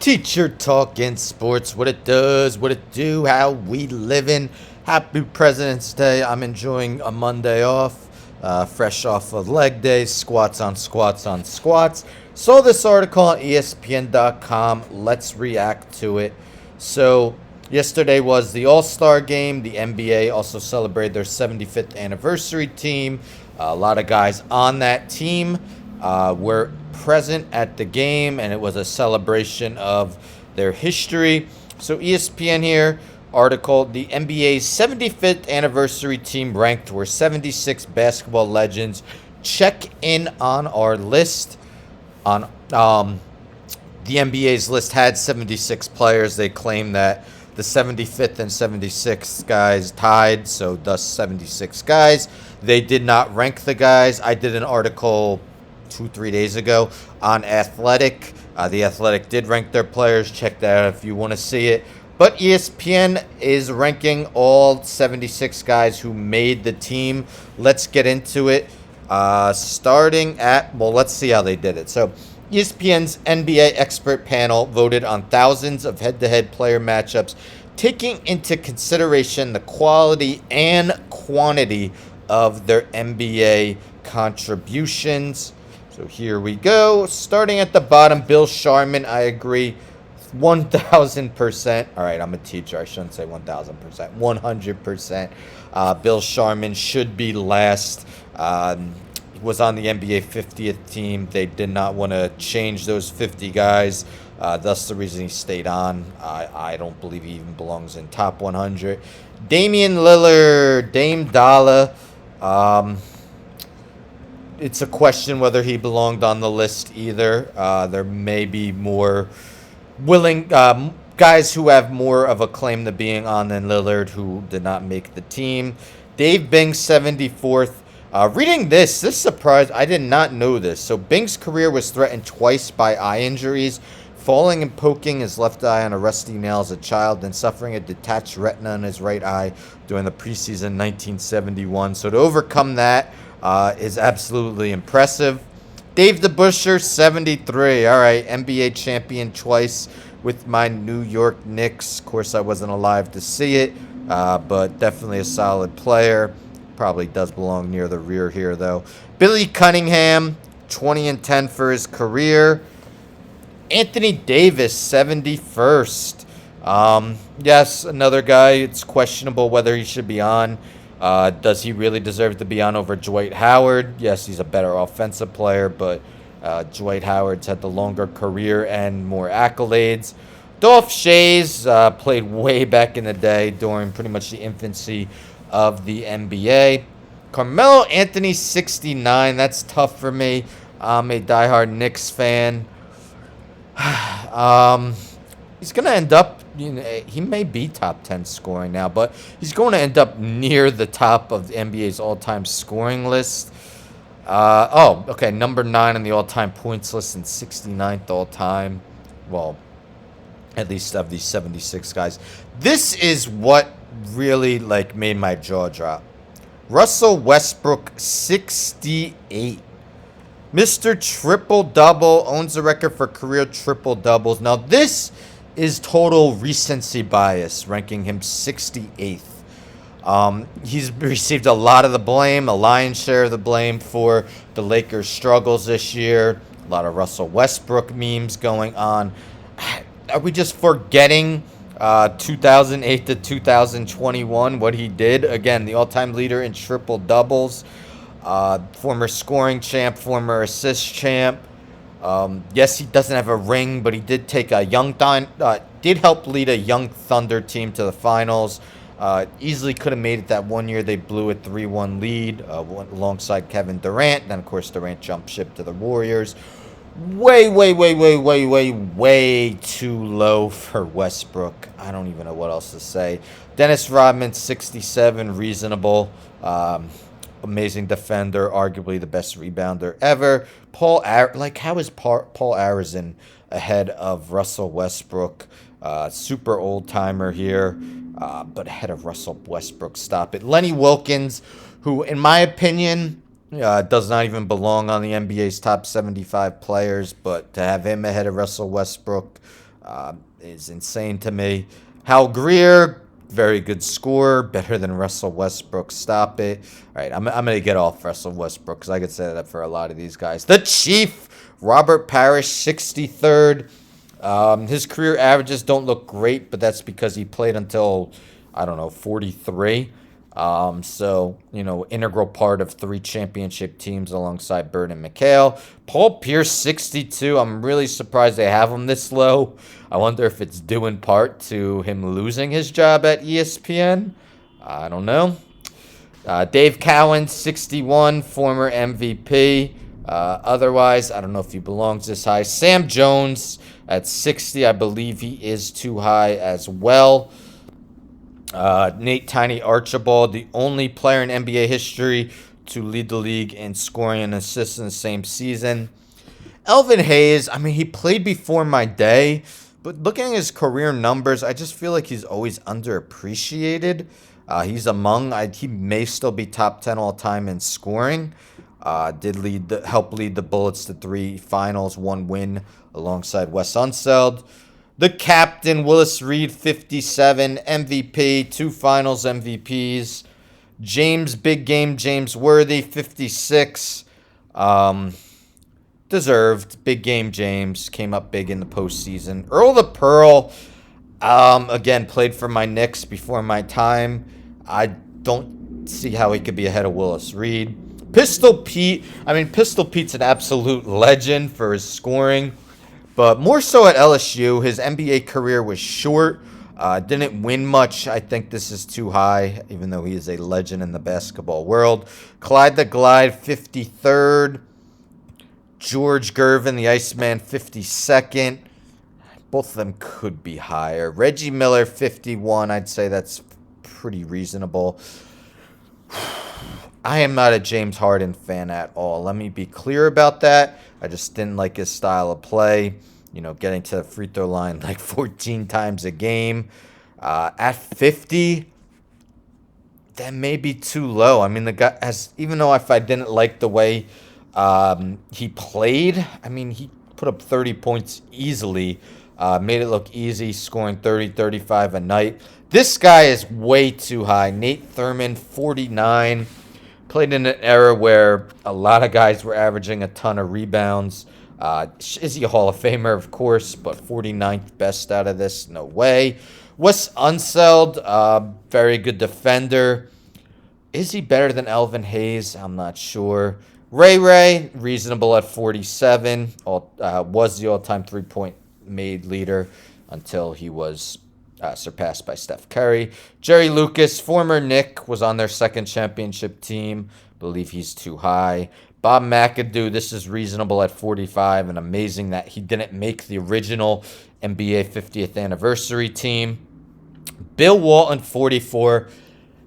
Teacher talking sports, what it does, what it do, how we living. Happy President's Day. I'm enjoying a Monday off, fresh off of leg day, squats on squats on squats. Saw this article on ESPN.com. Let's react to it. So, yesterday was the All-Star game. The NBA also celebrated their 75th anniversary team. A lot of guys on that team were present at the game, and it was a celebration of their history. So ESPN here article: the NBA's 75th anniversary team ranked were 76 basketball legends. Check in on our list. On the NBA's list had 76 players. They claim that the 75th and 76th guys tied, so thus 76 guys. They did not rank the guys. I did an article 2-3 days ago on Athletic. The Athletic did rank their players. Check that out if you want to see it. But ESPN is ranking all 76 guys who made the team. Let's get into it. Starting at, well, let's see how they did it. So ESPN's NBA expert panel voted on thousands of head-to-head player matchups, taking into consideration the quality and quantity of their NBA contributions. So here we go. Starting at the bottom, Bill Sharman. I agree 1,000%. All right, I'm a teacher. I shouldn't say 1,000%. 100%. Bill Sharman should be last. He was on the NBA 50th team. They did not want to change those 50 guys. Thus the reason he stayed on. I don't believe he even belongs in top 100. Damian Lillard, Dame Dollar. It's a question whether he belonged on the list either. There may be more willing guys who have more of a claim to being on than Lillard, who did not make the team. Dave Bing, 74th. Reading this surprised. I did not know this. So Bing's career was threatened twice by eye injuries, falling and poking his left eye on a rusty nail as a child, and suffering a detached retina in his right eye during the preseason 1971. So to overcome that is absolutely impressive. Dave the Busher, 73. All right, NBA champion twice with my New York Knicks. Of course, I wasn't alive to see it, but definitely a solid player. Probably does belong near the rear here, though. Billy Cunningham, 20 and 10 for his career. Anthony Davis, 71st. Yes, another guy. It's questionable whether he should be on. Does he really deserve to be on over Dwight Howard? Yes, he's a better offensive player, but Dwight Howard's had the longer career and more accolades. Dolph Shays played way back in the day during pretty much the infancy of the NBA. Carmelo Anthony, 69. That's tough for me. I'm a diehard Knicks fan. He's going to end up, he may be top 10 scoring now, but he's going to end up near the top of the NBA's all-time scoring list. Okay, number 9 on the all-time points list and 69th all-time. Well, at least of these 76 guys. This is what really, made my jaw drop. Russell Westbrook, 68. Mr. Triple-Double, owns the record for career triple-doubles. Now, this is total recency bias, ranking him 68th. He's received a lot of the blame, a lion's share of the blame for the Lakers' struggles this year. A lot of Russell Westbrook memes going on. Are we just forgetting 2008 to 2021, what he did? Again, the all-time leader in triple-doubles. Former scoring champ, former assist champ. Yes, he doesn't have a ring, but he did take a did help lead a young Thunder team to the finals. Easily could have made it that one year. They blew a 3-1 lead alongside Kevin Durant. Then, of course, Durant jumped ship to the Warriors. Way too low for Westbrook. I don't even know what else to say. Dennis Rodman, 67, reasonable. Amazing defender, arguably the best rebounder ever. How is Paul Arizin ahead of Russell Westbrook? Super old-timer here, but ahead of Russell Westbrook. Stop it. Lenny Wilkins, who, in my opinion, does not even belong on the NBA's top 75 players, but to have him ahead of Russell Westbrook, is insane to me. Hal Greer, very good scorer, better than Russell Westbrook. Stop it. All right, I'm going to get off Russell Westbrook because I could say that for a lot of these guys. The Chief, Robert Parrish, 63rd. His career averages don't look great, but that's because he played until, I don't know, 43. Integral part of 3 championship teams alongside Bird and McHale. Paul Pierce, 62. I'm really surprised they have him this low. I wonder if it's due in part to him losing his job at ESPN. I don't know. Dave Cowan, 61, former MVP. Otherwise, I don't know if he belongs this high. Sam Jones at 60, I believe he is too high as well. Nate Tiny Archibald, the only player in NBA history to lead the league in scoring and assists in the same season. Elvin Hayes, I mean, he played before my day, but looking at his career numbers, I just feel like he's always underappreciated. He may still be top 10 all time in scoring. Help lead the Bullets to 3 finals, 1 win alongside Wes Unseld. The captain, Willis Reed, 57, MVP, 2 finals MVPs. Big game James Worthy, 56. Deserved. Big game James. Came up big in the postseason. Earl the Pearl, again, played for my Knicks before my time. I don't see how he could be ahead of Willis Reed. Pistol Pete's an absolute legend for his scoring. But more so at LSU, his NBA career was short. Didn't win much. I think this is too high, even though he is a legend in the basketball world. Clyde the Glide, 53rd. George Gervin, the Iceman, 52nd. Both of them could be higher. Reggie Miller, 51. I'd say that's pretty reasonable. I am not a James Harden fan at all. Let me be clear about that. I just didn't like his style of play. Getting to the free throw line like 14 times a game. At 50, that may be too low. I mean, the guy even though if I didn't like the way he played, I mean, he put up 30 points easily. Made it look easy, scoring 30, 35 a night. This guy is way too high. Nate Thurmond, 49. Played in an era where a lot of guys were averaging a ton of rebounds. Is he a Hall of Famer? Of course, but 49th best out of this? No way. Wes Unseld, very good defender. Is he better than Elvin Hayes? I'm not sure. Ray, reasonable at 47. Was the all-time three-point made leader until he was surpassed by Steph Curry. Jerry Lucas, former Knick, was on their second championship team. Believe he's too high. Bob McAdoo, this is reasonable at 45, and amazing that he didn't make the original NBA 50th anniversary team. Bill Walton, 44.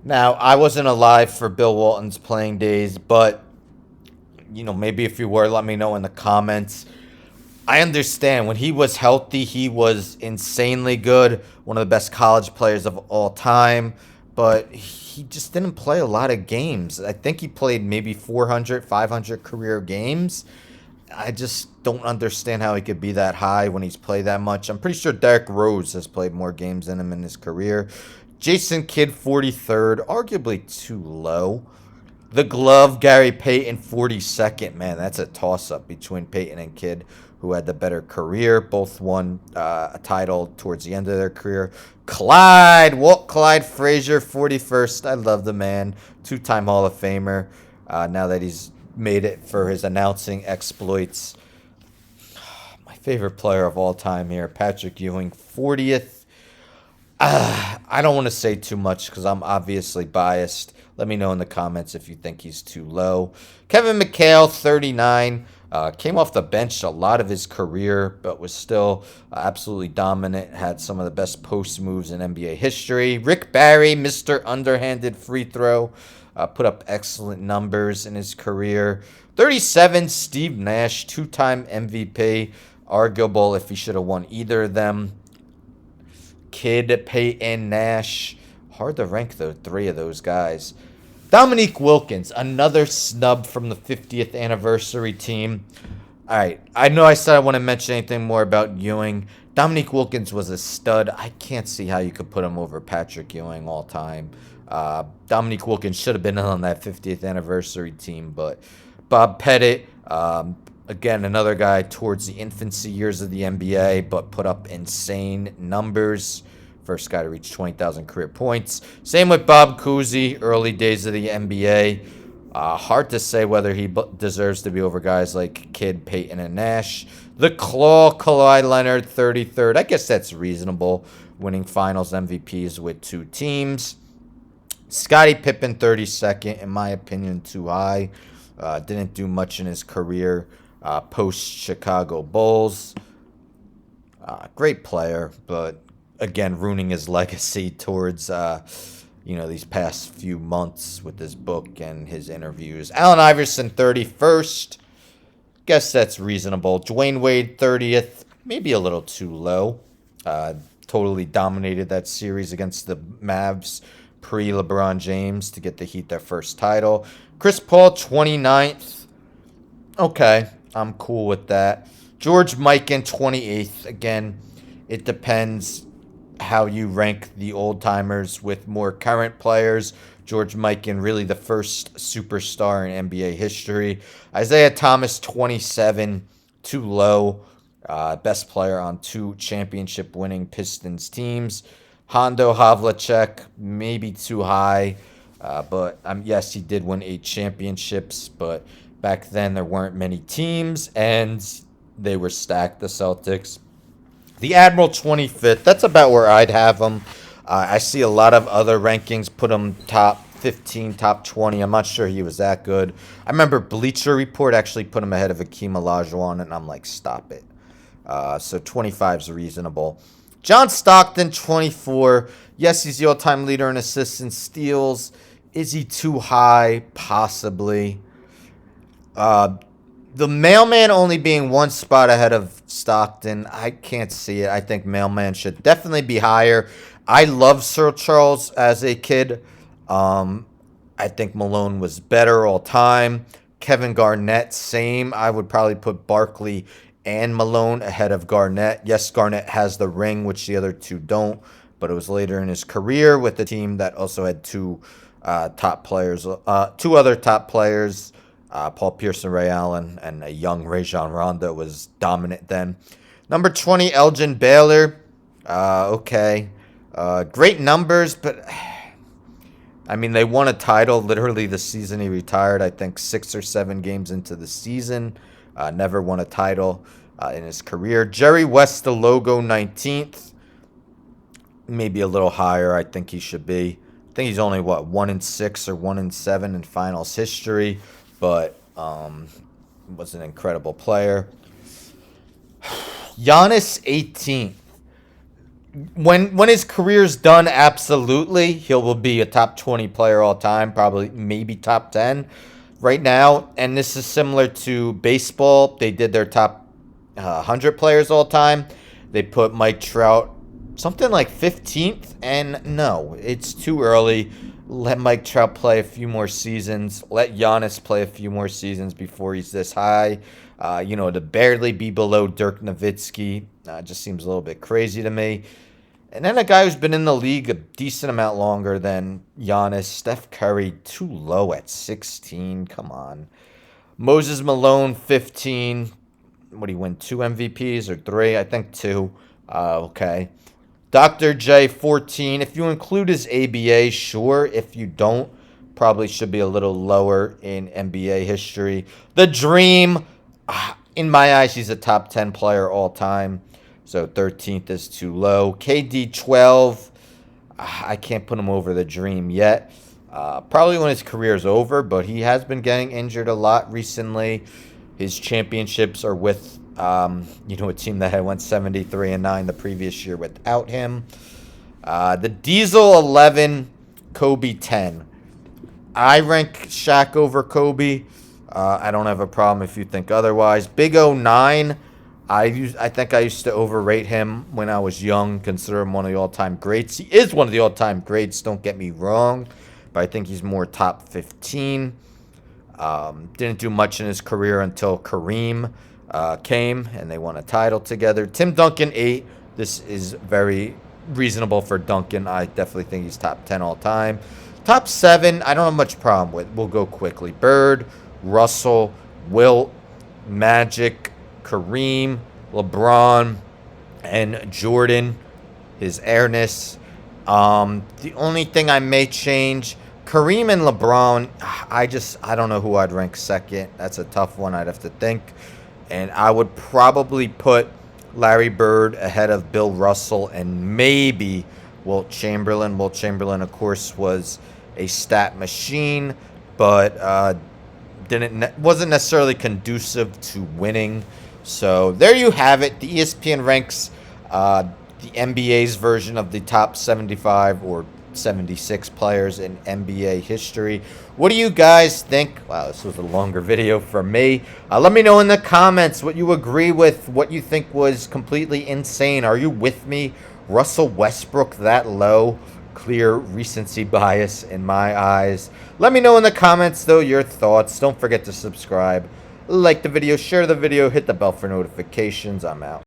Now, I wasn't alive for Bill Walton's playing days, but, maybe if you were, let me know in the comments. I understand. When he was healthy, he was insanely good. One of the best college players of all time. But he just didn't play a lot of games. I think he played maybe 400, 500 career games. I just don't understand how he could be that high when he's played that much. I'm pretty sure Derrick Rose has played more games than him in his career. Jason Kidd, 43rd. Arguably too low. The Glove, Gary Payton, 42nd. Man, that's a toss-up between Payton and Kidd, who had the better career. Both won a title towards the end of their career. Walt Clyde Frazier, 41st. I love the man. 2-time Hall of Famer. Now that he's made it for his announcing exploits. My favorite player of all time here, Patrick Ewing, 40th. I don't want to say too much because I'm obviously biased. Let me know in the comments if you think he's too low. Kevin McHale, 39. Came off the bench a lot of his career, but was still absolutely dominant. Had some of the best post moves in NBA history. Rick Barry, Mr. Underhanded Free Throw. Put up excellent numbers in his career. 37, Steve Nash, 2-time MVP. Arguable if he should have won either of them. Kidd, Payton, Nash. Hard to rank the 3 of those guys. Dominique Wilkins, another snub from the 50th anniversary team. All right, I know I said I wouldn't mention anything more about Ewing. Dominique Wilkins was a stud. I can't see how you could put him over Patrick Ewing all time. Dominique Wilkins should have been on that 50th anniversary team, but Bob Pettit, again, another guy towards the infancy years of the NBA, but put up insane numbers. First guy to reach 20,000 career points. Same with Bob Cousy, early days of the NBA. Hard to say whether he deserves to be over guys like Kidd, Peyton, and Nash. The Claw, Kawhi Leonard, 33rd. I guess that's reasonable, winning finals MVPs with two teams. Scottie Pippen, 32nd, in my opinion, too high. Didn't do much in his career post-Chicago Bulls. Great player, but again, ruining his legacy towards these past few months with his book and his interviews. Allen Iverson, 31st. Guess that's reasonable. Dwayne Wade, 30th. Maybe a little too low. Totally dominated that series against the Mavs pre-LeBron James to get the Heat their first title. Chris Paul, 29th. Okay, I'm cool with that. George Mikan, 28th. Again, it depends how you rank the old-timers with more current players. George Mikan, really the first superstar in NBA history. Isaiah Thomas, 27, too low. Best player on two championship-winning Pistons teams. Hondo Havlicek, maybe too high. But yes, he did win 8 championships, but back then there weren't many teams, and they were stacked, the Celtics. The Admiral, 25th. That's about where I'd have him. I see a lot of other rankings put him top 15, top 20. I'm not sure he was that good. I remember Bleacher Report actually put him ahead of Hakeem Olajuwon, and I'm like, stop it. So 25 is reasonable. John Stockton, 24. Yes, he's the all-time leader in assists and steals. Is he too high? Possibly. The Mailman only being one spot ahead of Stockton, I can't see it. I think Mailman should definitely be higher. I love Sir Charles as a kid. I think Malone was better all time. Kevin Garnett, same. I would probably put Barkley and Malone ahead of Garnett. Yes, Garnett has the ring, which the other two don't, but it was later in his career with the team that also had two other top players, Paul Pierce and Ray Allen, and a young Rajon Rondo was dominant then. Number 20, Elgin Baylor. Okay. Great numbers, but I mean, they won a title literally the season he retired. I think 6 or 7 games into the season. Never won a title in his career. Jerry West, the logo, 19th. Maybe a little higher, I think he should be. I think he's only, 1-6 or 1-7 in finals history, but was an incredible player. Giannis, 18th. When his career's done, absolutely, he will be a top 20 player all time, probably maybe top 10 right now. And this is similar to baseball. They did their top 100 players all time. They put Mike Trout something like 15th, and no, it's too early. Let Mike Trout play a few more seasons. Let Giannis play a few more seasons before he's this high. To barely be below Dirk Nowitzki just seems a little bit crazy to me. And then a guy who's been in the league a decent amount longer than Giannis, Steph Curry, too low at 16. Come on. Moses Malone, 15. What do you win? 2 MVPs or 3? I think 2. Okay. Dr. J, 14. If you include his ABA, sure. If you don't, probably should be a little lower in NBA history. The Dream, in my eyes, he's a top 10 player all time. So 13th is too low. KD, 12. I can't put him over the Dream yet. Probably when his career's over, but he has been getting injured a lot recently. His championships are with a team that had went 73-9 the previous year without him. The Diesel, 11. Kobe, 10. I rank Shaq over Kobe. I don't have a problem if you think otherwise. Big O, 9. I think I used to overrate him when I was young, consider him one of the all-time greats. He is one of the all-time greats, don't get me wrong, but I think he's more top 15. Didn't do much in his career until Kareem came, and they won a title together. Tim Duncan, 8. This is very reasonable for Duncan. I definitely think he's top 10 all time. Top 7, I don't have much problem with. We'll go quickly. Bird, Russell, Wilt, Magic, Kareem, LeBron, and Jordan. His airness. The only thing I may change, Kareem and LeBron, I don't know who I'd rank second. That's a tough one. I'd have to think. And I would probably put Larry Bird ahead of Bill Russell and maybe Wilt Chamberlain. Wilt Chamberlain, of course, was a stat machine, but wasn't necessarily conducive to winning. So there you have it. The ESPN ranks the NBA's version of the top 75 or 76 players in NBA history. What do you guys think? Wow, this was a longer video for me. Let me know in the comments what you agree with, what you think was completely insane. Are you with me? Russell Westbrook that low? Clear recency bias in my eyes. Let me know in the comments, though, your thoughts. Don't forget to subscribe, like the video, share the video, hit the bell for notifications. I'm out.